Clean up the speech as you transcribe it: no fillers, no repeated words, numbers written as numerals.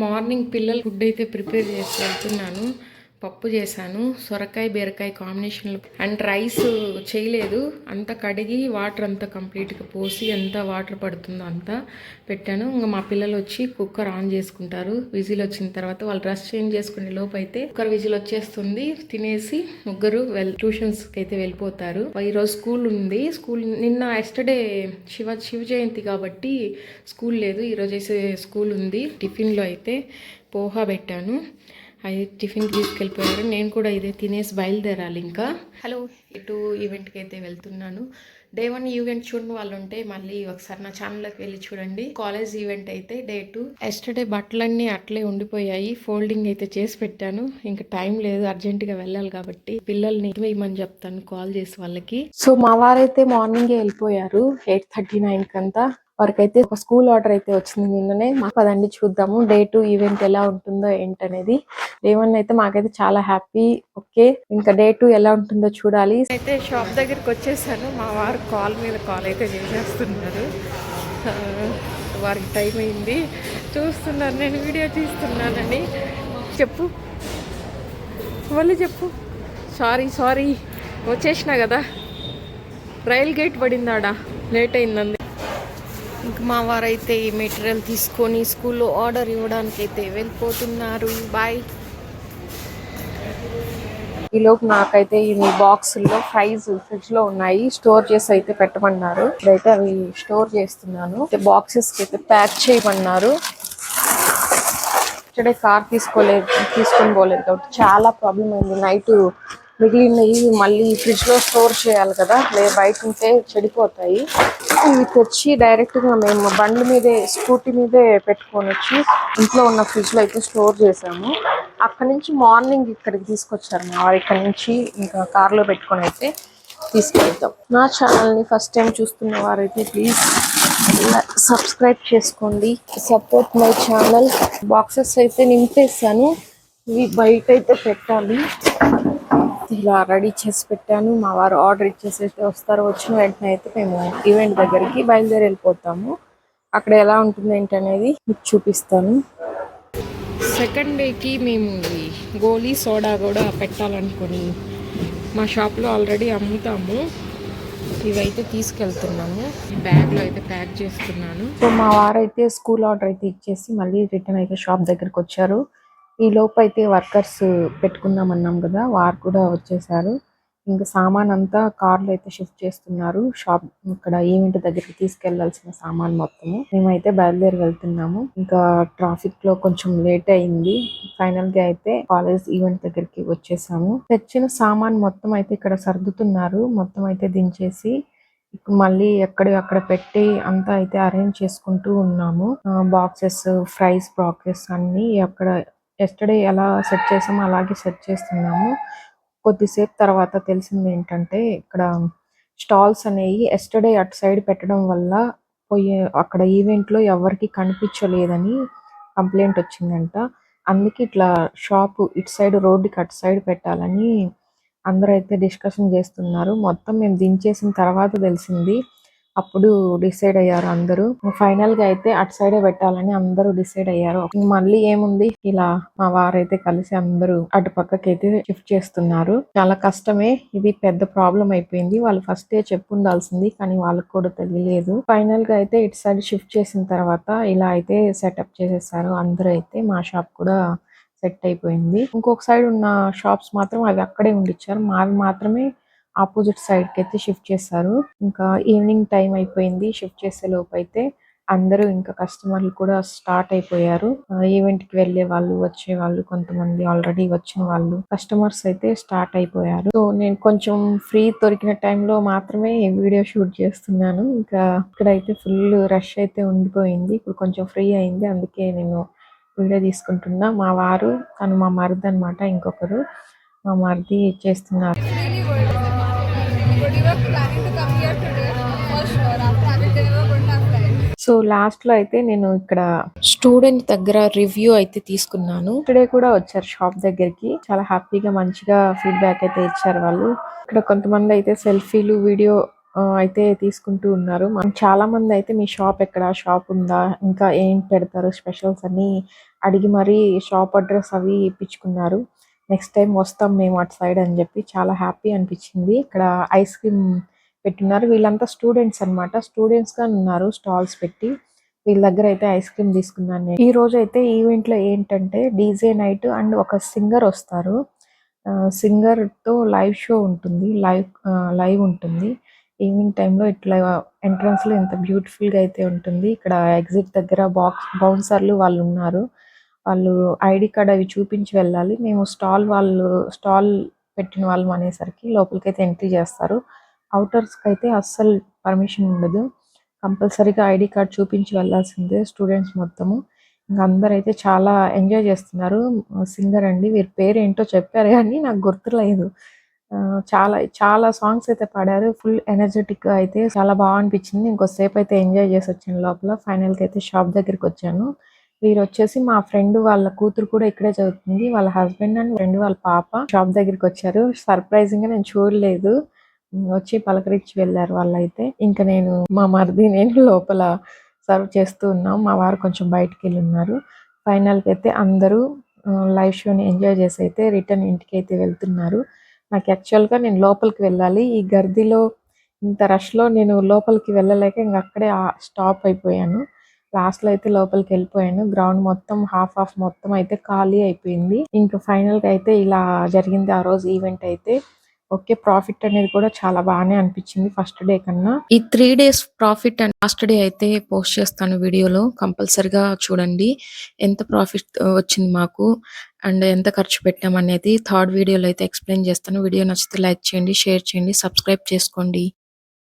Morning పిల్లల food అయితే prepare చేసి వెళ్తున్నాను. పప్పు చేశాను, సొరకాయ బీరకాయ కాంబినేషన్లో. అండ్ రైస్ చేయలేదు, అంతా కడిగి వాటర్ అంతా కంప్లీట్గా పోసి ఎంత వాటర్ పడుతుందో అంతా పెట్టాను. ఇంకా మా పిల్లలు వచ్చి కుక్కర్ ఆన్ చేసుకుంటారు. విజిల్ వచ్చిన తర్వాత వాళ్ళు డ్రెస్ చేంజ్ చేసుకునే లోపు అయితే కుక్కర్ విజిల్ వచ్చేస్తుంది. తినేసి ముగ్గురు ట్యూషన్స్కి అయితే వెళ్ళిపోతారు. ఈరోజు స్కూల్ ఉంది. నిన్న ఎస్టర్డే శివ జయంతి కాబట్టి స్కూల్ లేదు. ఈరోజు అయితే స్కూల్ ఉంది. టిఫిన్లో అయితే పోహా పెట్టాను, అది టిఫిన్కి తీసుకెళ్ళిపోయారు. నేను కూడా ఇదే తినేసి బయలుదేరాలి. ఇంకా హలో, ఇటు ఈవెంట్కి అయితే వెళ్తున్నాను. డే 1 ఈవెంట్ చూడని వాళ్ళు ఉంటే మళ్ళీ ఒకసారి నా ఛానల్లోకి వెళ్ళి చూడండి. కాలేజ్ ఈవెంట్ అయితే డే 2. ఎస్టర్డే బట్టలన్నీ అట్లే ఉండిపోయాయి, ఫోల్డింగ్ అయితే చేసి పెట్టాను. ఇంకా టైం లేదు, అర్జెంటుగా వెళ్ళాలి కాబట్టి పిల్లల్ని వేయమని చెప్తాను కాల్ చేసి వాళ్ళకి. సో మా వారైతే మార్నింగే వెళ్ళిపోయారు 8:39 కంతా. వారికైతే ఒక స్కూల్ ఆర్డర్ అయితే వచ్చింది నిన్ననే. మాకు అదండి చూద్దాము డే 2 ఈవెంట్ ఎలా ఉంటుందో ఏంటనేది. డే 1 అయితే మాకైతే చాలా హ్యాపీ. ఓకే, ఇంకా డే 2 ఎలా ఉంటుందో చూడాలి. అయితే షాప్ దగ్గరికి వచ్చేసాను. మా వారు కాల్ మీద కాల్ అయితే చేసేస్తున్నారు. వారికి టైం అయింది, చూస్తున్నారు నేను వీడియో తీస్తున్నానని. చెప్పు, మళ్ళీ చెప్పు. సారీ వచ్చేసినా కదా, రైల్ గేట్ పడిందాడా, లేట్ అయిందండి. ఇంక మా వారైతే ఈ మెటీరియల్ తీసుకొని స్కూల్లో ఆర్డర్ ఇవ్వడానికి అయితే వెళ్ళిపోతున్నారు. బాయ్. ఈలోపు నాకైతే ఈ బాక్సుల్లో ఫ్రిడ్జ్ లో ఉన్నాయి, స్టోర్ చేసి అయితే పెట్టమన్నారు. ఇప్పుడైతే అవి స్టోర్ చేస్తున్నాను. బాక్సెస్ కి అయితే ప్యాక్ చేయమన్నారు. ఇక్కడే కార్ తీసుకొని పోలేదు కాబట్టి చాలా ప్రాబ్లం అయింది. నైట్ మిగిలినవి మళ్ళీ ఫ్రిడ్జ్ లో స్టోర్ చేయాలి కదా, లేదా బయట ఉంటే చెడిపోతాయి. ఇవి తెచ్చి డైరెక్ట్ గా మేము బండ్ల మీదే, స్కూటీ మీదే పెట్టుకొని వచ్చి ఇంట్లో ఉన్న ఫ్రిడ్జ్ లో అయితే స్టోర్ చేసాము. అక్కడి నుంచి మార్నింగ్ ఇక్కడికి తీసుకొచ్చారు మా వారు. ఇక్కడ నుంచి ఇంకా కార్ లో పెట్టుకొని అయితే తీసుకెళ్తాం. నా ఛానల్ ని ఫస్ట్ టైం చూస్తున్న వారైతే ప్లీజ్ సబ్స్క్రైబ్ చేసుకోండి, సపోర్ట్ మై ఛానల్. బాక్సెస్ అయితే నింపేసాను, ఇవి బయట అయితే పెట్టాలి. ఇలా రెడీ చేసి పెట్టాను. మా వారు ఆర్డర్ ఇచ్చేసి అయితే వస్తారు. వచ్చిన వెంటనే అయితే మేము ఈవెంట్ దగ్గరికి బయలుదేరి వెళ్ళిపోతాము. అక్కడ ఎలా ఉంటుంది ఏంటనేది మీకు చూపిస్తాను. సెకండ్ డేకి మేము గోలీ సోడా కూడా పెట్టాలనుకొని మా షాప్లో ఆల్రెడీ అమ్ముతాము. ఇవైతే తీసుకెళ్తున్నాము, బ్యాగ్లో అయితే ప్యాక్ చేస్తున్నాను. సో మా వారు అయితే స్కూల్ ఆర్డర్ అయితే ఇచ్చేసి మళ్ళీ రిటర్న్ అయితే షాప్ దగ్గరకు వచ్చారు. ఈ లోపు అయితే వర్కర్స్ పెట్టుకుందాం అన్నాం కదా, వారు కూడా వచ్చేసారు. ఇంకా సామాన్ అంతా కార్లో అయితే షిఫ్ట్ చేస్తున్నారు. షాప్ ఇక్కడ ఈవెంట్ దగ్గరికి తీసుకెళ్లాల్సిన సామాన్ మొత్తము. మేమైతే బయలుదేరి వెళ్తున్నాము. ఇంకా ట్రాఫిక్ లో కొంచెం లేట్ అయింది. ఫైనల్ గా అయితే కాలేజ్ ఈవెంట్ దగ్గరికి వచ్చేసాము. తెచ్చిన సామాన్ మొత్తం అయితే ఇక్కడ సర్దుతున్నారు. మొత్తం అయితే దించేసి మళ్ళీ అక్కడ పెట్టి అంతా అయితే అరేంజ్ చేసుకుంటూ ఉన్నాము. బాక్సెస్, ఫ్రైస్ బాక్సెస్ అన్ని అక్కడ ఎస్టర్డే ఎలా సెట్ చేసామో అలాగే సెట్ చేస్తున్నాము. కొద్దిసేపు తర్వాత తెలిసింది ఏంటంటే, ఇక్కడ స్టాల్స్ అనేవి ఎస్టర్డే అటు సైడ్ పెట్టడం వల్ల అక్కడ ఈవెంట్ లో ఎవరికి కనిపించలేదని కంప్లైంట్ వచ్చిందంట. అందుకే ఇట్లా షాప్ ఇటు సైడ్, రోడ్డుకి అటు సైడ్ పెట్టాలని అందరూ అయితే డిస్కషన్ చేస్తున్నారు. మొత్తం మేము దించేసిన తర్వాత తెలిసింది, అప్పుడు డిసైడ్ అయ్యారు అందరూ. ఫైనల్ గా అయితే అటు సైడే పెట్టాలని అందరూ డిసైడ్ అయ్యారు. మళ్ళీ ఏముంది, ఇలా మా వారైతే కలిసి అందరూ అటు పక్కకి అయితే షిఫ్ట్ చేస్తున్నారు. చాలా కష్టమే, ఇది పెద్ద ప్రాబ్లం అయిపోయింది. వాళ్ళు ఫస్ట్ చెప్పు ఉండాల్సింది, కానీ వాళ్ళకి కూడా తెలియలేదు. ఫైనల్ గా అయితే ఇటు సైడ్ షిఫ్ట్ చేసిన తర్వాత ఇలా అయితే సెటప్ చేసేసారు అందరూ. అయితే మా షాప్ కూడా సెట్ అయిపోయింది. ఇంకొక సైడ్ ఉన్న షాప్స్ మాత్రం అవి అక్కడే ఉండిచ్చారు, మావి మాత్రమే ఆపోజిట్ సైడ్ కి అయితే షిఫ్ట్ చేశారు. ఇంకా ఈవినింగ్ టైం అయిపోయింది. షిఫ్ట్ చేసే లోపు అయితే అందరూ ఇంకా కస్టమర్లు కూడా స్టార్ట్ అయిపోయారు. ఈవెంట్ కి వెళ్లే వాళ్ళు, వచ్చే వాళ్ళు, కొంతమంది ఆల్రెడీ వచ్చిన వాళ్ళు, కస్టమర్స్ అయితే స్టార్ట్ అయిపోయారు. సో నేను కొంచెం ఫ్రీ దొరికిన టైంలో మాత్రమే వీడియో షూట్ చేస్తున్నాను. ఇంకా ఇక్కడైతే ఫుల్ రష్ అయితే ఉండిపోయింది. ఇప్పుడు కొంచెం ఫ్రీ అయింది, అందుకే నేను వీడియో తీసుకుంటున్నా. మా వారు, తను మా మరిది అనమాట, ఇంకొకరు మా మరిది చేస్తున్నారు. సో లాస్ట్ లో అయితే నేను ఇక్కడ స్టూడెంట్ దగ్గర రివ్యూ అయితే తీసుకున్నాను. ఇక్కడే కూడా వచ్చారు షాప్ దగ్గరికి, చాలా హ్యాపీగా మంచిగా ఫీడ్బ్యాక్ అయితే ఇచ్చారు వాళ్ళు. ఇక్కడ కొంతమంది అయితే సెల్ఫీలు, వీడియో అయితే తీసుకుంటూ ఉన్నారు. చాలా మంది అయితే మీ షాప్ ఎక్కడ? షాప్ ఉందా? ఇంకా ఏం పెడతారు స్పెషల్స్ అని అడిగి మరీ షాప్ అడ్రెస్ అవి ఇప్పించుకున్నారు. నెక్స్ట్ టైమ్ వస్తాం మేము అటు సైడ్ అని చెప్పి చాలా హ్యాపీ అనిపించింది. ఇక్కడ ఐస్ క్రీమ్ పెట్టున్నారు. వీళ్ళంతా స్టూడెంట్స్ అన్నమాట. స్టూడెంట్స్‌గా ఉన్నారు స్టాల్స్ పెట్టి. వీళ్ళ దగ్గర అయితే ఐస్ క్రీమ్ తీసుకున్నాను నేను. ఈ రోజైతే ఈవెంట్‌లో ఏంటంటే డీజే నైట్ అండ్ ఒక సింగర్ వస్తారు. సింగర్‌తో లైవ్ షో ఉంటుంది. లైవ్ ఉంటుంది. ఈవినింగ్ టైంలో ఇట్లా ఎంట్రన్స్‌లో ఇంత బ్యూటిఫుల్‌గా అయితే ఉంటుంది. ఇక్కడ ఎగ్జిట్ దగ్గర బౌన్సర్లు వాళ్ళు ఉన్నారు. వాళ్ళు ఐడీ కార్డ్ అవి చూపించి వెళ్ళాలి. మేము స్టాల్ పెట్టిన వాళ్ళం అనేసరికి లోపలికైతే ఎంట్రీ చేస్తారు. ఔటర్స్‌కి అయితే అస్సలు పర్మిషన్ ఉండదు. కంపల్సరీగా ఐడీ కార్డ్ చూపించి వెళ్ళాల్సిందే స్టూడెంట్స్ మొత్తము. ఇంక అందరైతే చాలా ఎంజాయ్ చేస్తున్నారు. సింగర్ అండి. వీరి పేరేంటో చెప్పారు గానీ నాకు గుర్తులేదు. చాలా చాలా సాంగ్స్ అయితే పాడారు. ఫుల్ ఎనర్జిటిక్‌గా అయితే చాలా అనిపించింది. ఇంకొద్దిసేపయితే ఎంజాయ్ చేసొచ్చాను లోపల. ఫైనల్‌గా అయితే షాప్ దగ్గరికొచ్చాను. వీరొచ్చేసి మా ఫ్రెండ్ వాళ్ళ కూతురు కూడా ఇక్కడే చదువుతుంది. వాళ్ళ హస్బెండ్ అండ్ ఫ్రెండ్ వాళ్ళ పాప షాప్ దగ్గరికొచ్చారు. సర్ప్రైజింగ్‌గా నేను చూడలేదు. వచ్చి పలకరించి వెళ్లారు వాళ్ళైతే. ఇంక మా మరిది నేను లోపల సర్వ్ చేస్తూ ఉన్నాం. మా వారు కొంచెం బయటికెళ్ళున్నారు. ఫైనల్‌గా అయితే అందరూ లైవ్ షోని ఎంజాయ్ చేసి అయితే రిటర్న్ ఇంటికైతే వెళ్తున్నారు. నాకు యాక్చువల్‌గా నేను లోపలికి వెళ్ళాలి. ఈ గర్దీలో ఇంత రష్‌లో నేను లోపలికి వెళ్ళలేక ఇంక అక్కడే స్టాప్ అయిపోయాను. లాస్ట్‌లో అయితే లోపలికెళ్ళిపోయాను. గ్రౌండ్ మొత్తం హాఫ్ మొత్తం అయితే ఖాళీ అయిపోయింది. ఇంక ఫైనల్‌గా అయితే ఇలా జరిగింది ఆ రోజు ఈవెంట్ అయితే. ఓకే. ప్రాఫిట్ అనేది కూడా చాలా బానే అనిపించింది ఫస్ట్ డే కన్నా. ఈ 3 days profit and last day అయితే పోస్ట్ చేస్తాను వీడియోలో. కంపల్సరీగా చూడండి. ఎంత ప్రాఫిట్ వచ్చింది మాకు అండ్ ఎంత ఖర్చు పెట్టామనేది థర్డ్ వీడియోలో అయితే ఎక్స్‌ప్లెయిన్ చేస్తాను. వీడియో నచ్చితే లైక్ చేయండి, షేర్ చేయండి, సబ్స్క్రైబ్ చేసుకోండి.